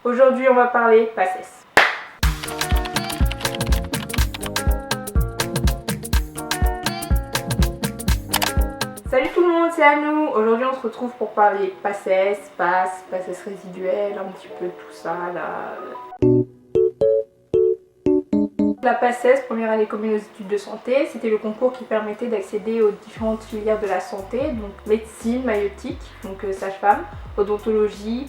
Aujourd'hui on va parler PACES. Salut tout le monde, c'est Anou. Aujourd'hui on se retrouve pour parler PACES, PACES résiduel, un petit peu tout ça là. La PACES, première année commune aux études de santé, c'était le concours qui permettait d'accéder aux différentes filières de la santé, donc médecine, maïeutique, donc sage-femme, odontologie,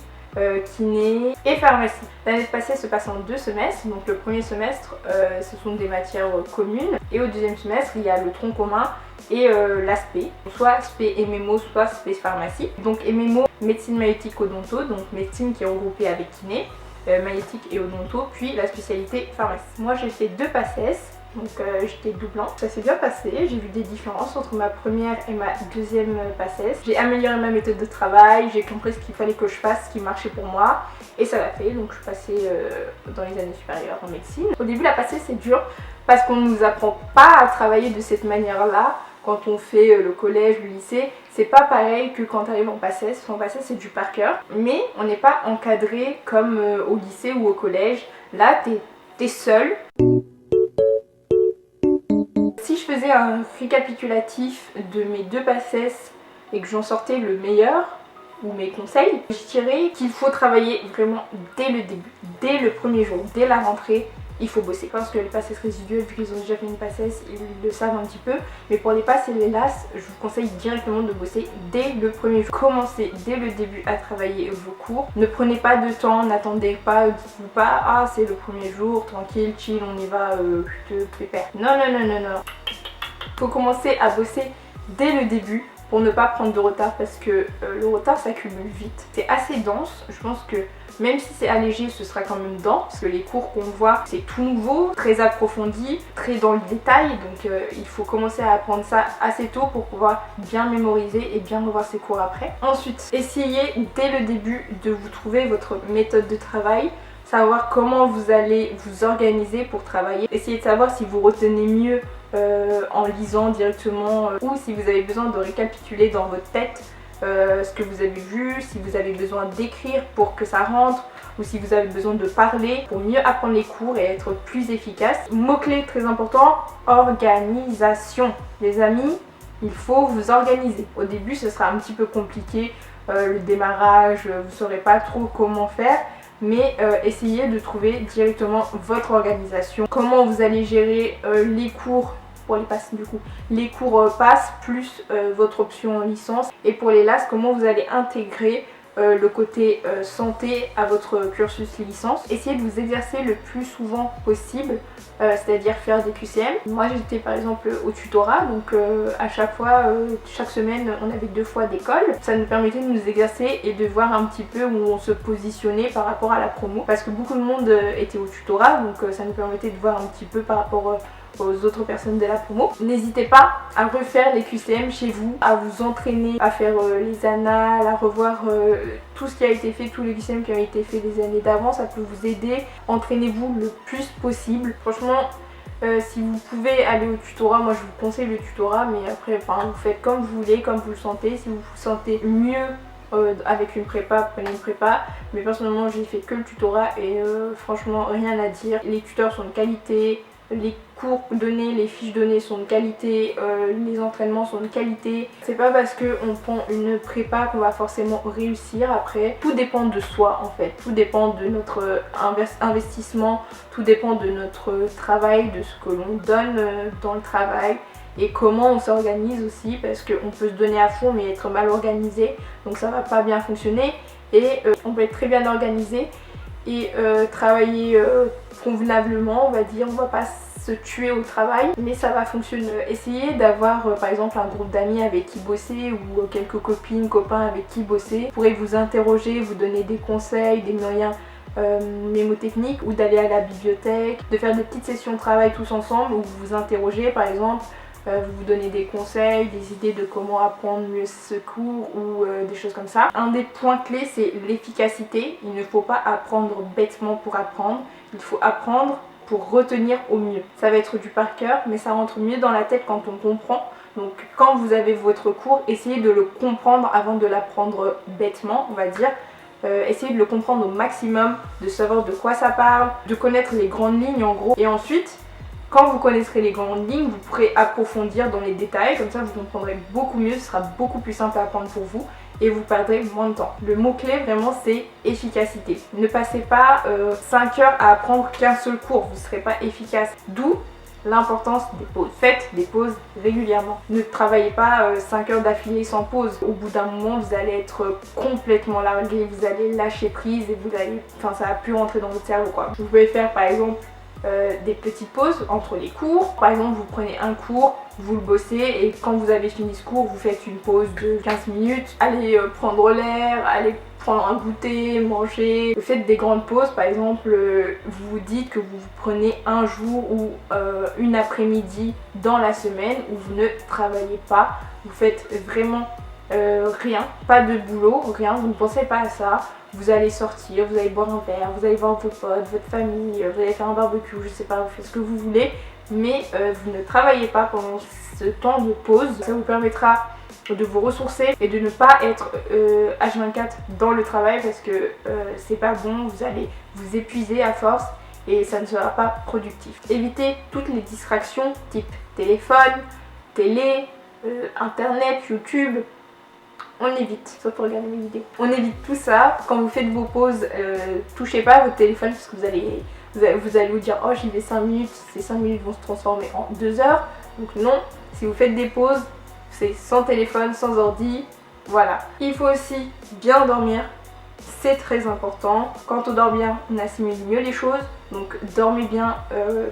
kiné et pharmacie. L'année passée se passe en 2 semestres, donc le premier semestre ce sont des matières communes et au deuxième semestre il y a le tronc commun et l'ASPE, soit SPE MMO, soit SPE pharmacie. Donc MMO, médecine maïeutique odonto, donc médecine qui est regroupée avec kiné, maïeutique et odonto, puis la spécialité pharmacie. Moi j'ai fait 2 PACES, donc j'étais doublant. Ça s'est bien passé, j'ai vu des différences entre ma première et ma deuxième PACES. J'ai amélioré ma méthode de travail, j'ai compris ce qu'il fallait que je fasse, ce qui marchait pour moi, et ça l'a fait. Donc je suis passée dans les années supérieures en médecine. Au début la PACES c'est dur parce qu'on ne nous apprend pas à travailler de cette manière-là. Quand on fait le collège, le lycée, c'est pas pareil que quand tu arrives en PACES. En PACES c'est du par cœur, mais on n'est pas encadré comme au lycée ou au collège. Là t'es seul. Si je faisais un récapitulatif de mes 2 PACES et que j'en sortais le meilleur, ou mes conseils, je dirais qu'il faut travailler vraiment dès le début, dès le premier jour, dès la rentrée. Il faut bosser. Je pense que les PACES résiduels, vu qu'ils ont déjà fait une PACES, ils le savent un petit peu. Mais pour les PACES et les LAS, je vous conseille directement de bosser dès le premier jour. Commencez dès le début à travailler vos cours. Ne prenez pas de temps, n'attendez pas, dites-vous pas « Ah, c'est le premier jour, tranquille, chill, on y va, pépère ». Non, non, non, non, non. Il faut commencer à bosser dès le début pour ne pas prendre de retard parce que le retard s'accumule vite. C'est assez dense, je pense que même si c'est allégé, ce sera quand même dense parce que les cours qu'on voit, c'est tout nouveau, très approfondi, très dans le détail, donc il faut commencer à apprendre ça assez tôt pour pouvoir bien mémoriser et bien revoir ses cours après. Ensuite, essayez dès le début de vous trouver votre méthode de travail, savoir comment vous allez vous organiser pour travailler. Essayez de savoir si vous retenez mieux en lisant directement ou si vous avez besoin de récapituler dans votre tête ce que vous avez vu, si vous avez besoin d'écrire pour que ça rentre ou si vous avez besoin de parler pour mieux apprendre les cours et être plus efficace. Mot-clé très important, organisation. Les amis, il faut vous organiser. Au début ce sera un petit peu compliqué, le démarrage, vous ne saurez pas trop comment faire. Mais essayez de trouver directement votre organisation. Comment vous allez gérer les cours pour les PACES du coup. Les cours PACES plus votre option licence. Et pour les LAS, comment vous allez intégrer le côté santé à votre cursus licence. Essayez de vous exercer le plus souvent possible, c'est-à-dire faire des QCM. Moi j'étais par exemple au tutorat, donc à chaque fois, chaque semaine on avait 2 fois d'école. Ça nous permettait de nous exercer et de voir un petit peu où on se positionnait par rapport à la promo. Parce que beaucoup de monde était au tutorat, donc ça nous permettait de voir un petit peu par rapport aux autres personnes de la promo. N'hésitez pas à refaire les QCM chez vous, à vous entraîner, à faire les annales, à revoir tout ce qui a été fait, tous les QCM qui ont été faits les années d'avant, ça peut vous aider. Entraînez-vous le plus possible. Franchement, si vous pouvez aller au tutorat, moi je vous conseille le tutorat, mais après vous faites comme vous voulez, comme vous le sentez. Si vous vous sentez mieux avec une prépa, prenez une prépa, mais personnellement j'ai fait que le tutorat et franchement rien à dire. Les tuteurs sont de qualité, les cours donnés, les fiches données sont de qualité, les entraînements sont de qualité. C'est pas parce qu'on prend une prépa qu'on va forcément réussir après. Tout dépend de soi en fait, tout dépend de notre investissement, tout dépend de notre travail, de ce que l'on donne dans le travail et comment on s'organise aussi, parce qu'on peut se donner à fond mais être mal organisé, donc ça va pas bien fonctionner. Et on peut être très bien organisé et travailler convenablement, on va dire. On va pas se tuer au travail, mais ça va fonctionner. Essayez d'avoir par exemple un groupe d'amis avec qui bosser ou quelques copines, copains avec qui bosser. Vous pourrez vous interroger, vous donner des conseils, des moyens mémotechniques, ou d'aller à la bibliothèque, de faire des petites sessions de travail tous ensemble où vous vous interrogez par exemple. Vous vous donnez des conseils, des idées de comment apprendre mieux ce cours ou des choses comme ça. Un des points clés, c'est l'efficacité. Il ne faut pas apprendre bêtement pour apprendre. Il faut apprendre pour retenir au mieux. Ça va être du par cœur, mais ça rentre mieux dans la tête quand on comprend. Donc quand vous avez votre cours, essayez de le comprendre avant de l'apprendre bêtement, on va dire. essayez de le comprendre au maximum, de savoir de quoi ça parle, de connaître les grandes lignes en gros. Et ensuite, quand vous connaîtrez les grandes lignes, vous pourrez approfondir dans les détails, comme ça vous comprendrez beaucoup mieux, ce sera beaucoup plus simple à apprendre pour vous et vous perdrez moins de temps. Le mot-clé vraiment c'est efficacité. Ne passez pas 5 heures à apprendre qu'un seul cours, vous ne serez pas efficace. D'où l'importance des pauses. Faites des pauses régulièrement. Ne travaillez pas 5 heures d'affilée sans pause. Au bout d'un moment, vous allez être complètement largué, vous allez lâcher prise et vous allez, ça va plus rentrer dans votre cerveau quoi. Vous pouvez faire par exemple des petites pauses entre les cours. Par exemple, vous prenez un cours, vous le bossez et quand vous avez fini ce cours, vous faites une pause de 15 minutes. Allez prendre l'air, allez prendre un goûter, manger. Faites des grandes pauses. Par exemple, vous vous dites que vous prenez un jour ou une après-midi dans la semaine où vous ne travaillez pas. Vous faites vraiment rien, pas de boulot, rien, vous ne pensez pas à ça. Vous allez sortir, vous allez boire un verre, vous allez voir vos potes, votre famille, vous allez faire un barbecue, je sais pas, vous faites ce que vous voulez, mais vous ne travaillez pas pendant ce temps de pause. Ça vous permettra de vous ressourcer et de ne pas être H24 dans le travail parce que c'est pas bon, vous allez vous épuiser à force et ça ne sera pas productif. Évitez toutes les distractions type téléphone, télé, internet, YouTube. On évite, sauf pour regarder mes vidéos. On évite tout ça. Quand vous faites vos pauses, touchez pas à votre téléphone parce que vous allez vous dire oh j'y vais 5 minutes, ces 5 minutes vont se transformer en 2 heures. Donc non, si vous faites des pauses, c'est sans téléphone, sans ordi, voilà. Il faut aussi bien dormir, c'est très important. Quand on dort bien, on assimile mieux les choses. Donc dormez bien,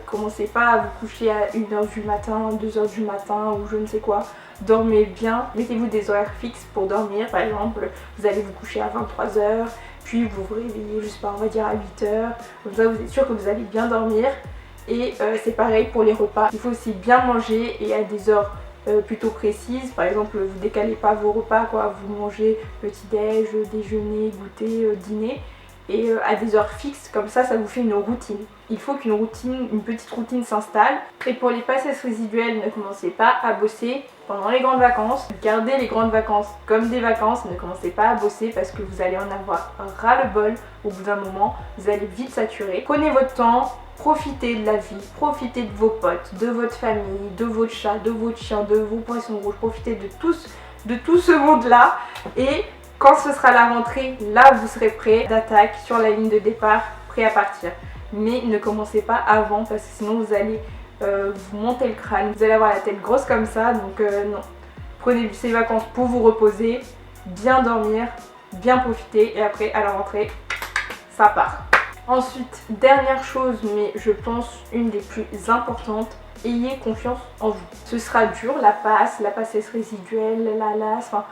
commencez pas à vous coucher à 1h du matin, 2h du matin ou je ne sais quoi. Dormez bien, mettez-vous des horaires fixes pour dormir. Par exemple, vous allez vous coucher à 23h, puis vous vous réveillez, je sais pas, on va dire à 8h. Comme ça, vous êtes sûr que vous allez bien dormir. Et c'est pareil pour les repas. Il faut aussi bien manger et à des heures plutôt précises. Par exemple, vous décalez pas vos repas, quoi. Vous mangez petit-déj, déjeuner, goûter, dîner. Et à des heures fixes, comme ça vous fait une routine. Il faut une petite routine s'installe. Et pour les passesses résiduelles, ne commencez pas à bosser pendant les grandes vacances. Gardez les grandes vacances comme des vacances, ne commencez pas à bosser parce que vous allez en avoir ras-le-bol au bout d'un moment, vous allez vite saturer. Prenez votre temps, profitez de la vie, profitez de vos potes, de votre famille, de votre chat, de votre chien, de vos poissons rouges, profitez de tout ce monde-là et quand ce sera la rentrée, là vous serez prêt d'attaque sur la ligne de départ, prêt à partir. Mais ne commencez pas avant parce que sinon vous allez vous monter le crâne, vous allez avoir la tête grosse comme ça, donc non. Prenez ces vacances pour vous reposer, bien dormir, bien profiter et après à la rentrée, ça part. Ensuite, dernière chose, mais je pense une des plus importantes, ayez confiance en vous. Ce sera dur, la passesse résiduelle, la LAS, enfin...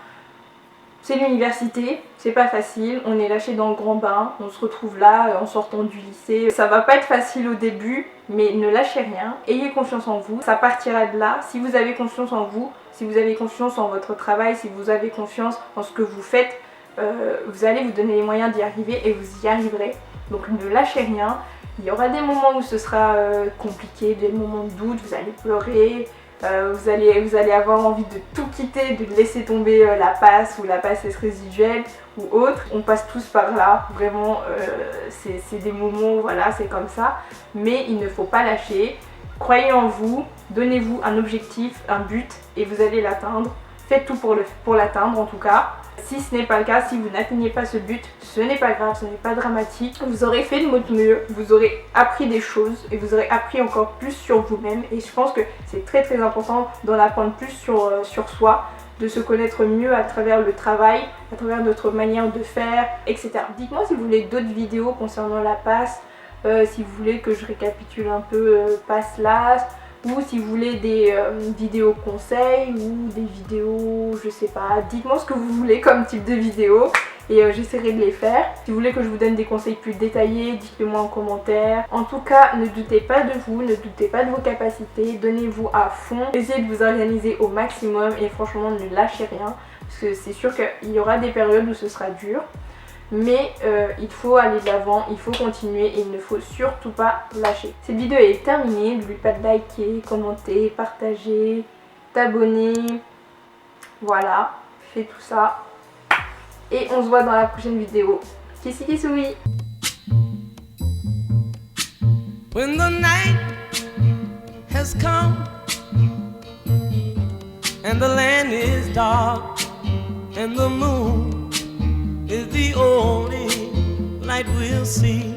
C'est l'université, c'est pas facile, on est lâché dans le grand bain, on se retrouve là en sortant du lycée. Ça va pas être facile au début, mais ne lâchez rien, ayez confiance en vous, ça partira de là. Si vous avez confiance en vous, si vous avez confiance en votre travail, si vous avez confiance en ce que vous faites, vous allez vous donner les moyens d'y arriver et vous y arriverez. Donc ne lâchez rien, il y aura des moments où ce sera compliqué, des moments de doute, vous allez pleurer. Vous allez avoir envie de tout quitter, de laisser tomber la passe ou la passesse résiduelle ou autre. On passe tous par là, vraiment c'est des moments, voilà, c'est comme ça. Mais il ne faut pas lâcher, croyez en vous, donnez-vous un objectif, un but et vous allez l'atteindre. Faites tout pour l'atteindre en tout cas. Si ce n'est pas le cas, si vous n'atteignez pas ce but, ce n'est pas grave, ce n'est pas dramatique. Vous aurez fait de votre mieux, vous aurez appris des choses et vous aurez appris encore plus sur vous-même. Et je pense que c'est très très important d'en apprendre plus sur soi, de se connaître mieux à travers le travail, à travers notre manière de faire, etc. Dites-moi si vous voulez d'autres vidéos concernant la passe, si vous voulez que je récapitule un peu passe LAS, ou si vous voulez des vidéos conseils ou des vidéos, je sais pas, dites-moi ce que vous voulez comme type de vidéo et j'essaierai de les faire. Si vous voulez que je vous donne des conseils plus détaillés, dites-le moi en commentaire. En tout cas, ne doutez pas de vous, ne doutez pas de vos capacités, donnez-vous à fond, essayez de vous organiser au maximum et franchement ne lâchez rien parce que c'est sûr qu'il y aura des périodes où ce sera dur. Mais il faut aller de l'avant, il faut continuer et il ne faut surtout pas lâcher. Cette vidéo est terminée, n'oubliez pas de liker, commenter, partager, t'abonner. Voilà, fais tout ça. Et on se voit dans la prochaine vidéo. Kissi kissoui. When the night has come and the land is dark and the moon is the only light we'll see,